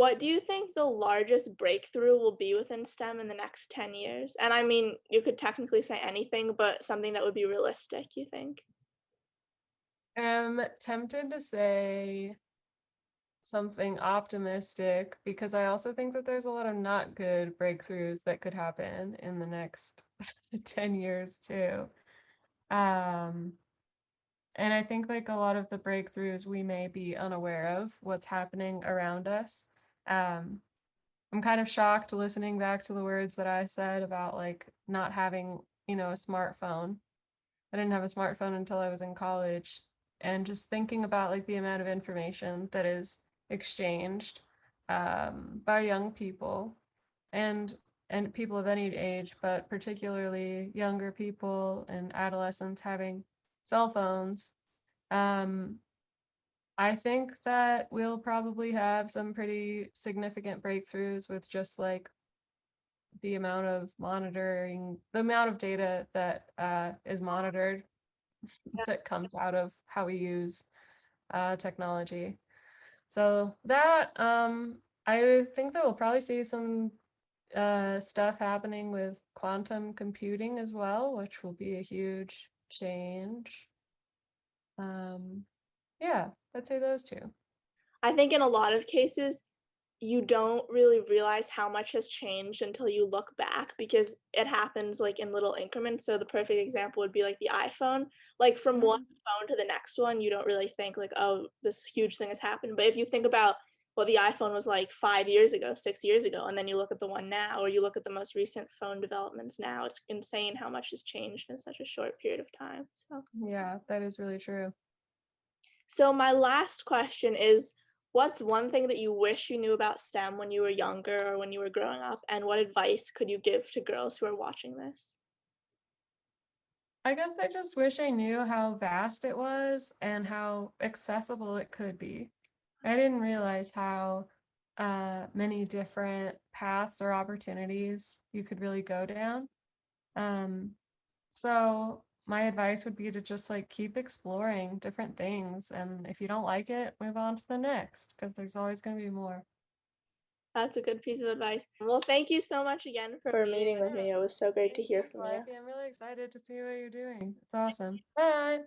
What do you think the largest breakthrough will be within STEM in the next 10 years? And I mean, you could technically say anything, but something that would be realistic, you think? I'm tempted to say something optimistic because I also think that there's a lot of not good breakthroughs that could happen in the next 10 years too. Um, and I think like a lot of the breakthroughs we may be unaware of what's happening around us. Um, I'm kind of shocked listening back to the words that I said about like not having, a smartphone. I didn't have a smartphone until I was in college, and just thinking about like the amount of information that is exchanged by young people and people of any age, but particularly younger people and adolescents having cell phones. Um, I think that we'll probably have some pretty significant breakthroughs with just like the amount of monitoring, the amount of data that is monitored that comes out of how we use technology. So that I think that we'll probably see some stuff happening with quantum computing as well, which will be a huge change. Um, yeah, I'd say those two. I think in a lot of cases, you don't really realize how much has changed until you look back because it happens like in little increments. So the perfect example would be like the iPhone. Like from one Mhm. phone to the next one, you don't really think like, oh, this huge thing has happened. But if you think about what the iPhone was like 5 years ago, 6 years ago, and then you look at the one now, or you look at the most recent phone developments now, it's insane how much has changed in such a short period of time. Yeah, that is really true. So my last question is, what's one thing that you wish you knew about STEM when you were younger or when you were growing up, and what advice could you give to girls who are watching this? I guess I just wish I knew how vast it was and how accessible it could be. I didn't realize how many different paths or opportunities you could really go down. Um, so my advice would be to just like keep exploring different things, and if you don't like it, move on to the next because there's always going to be more. That's a good piece of advice. Well, thank you so much again for meeting with Yeah, me. It was so great to thank hear you, from you. Lively. I'm really excited to see what you're doing. It's awesome. Bye.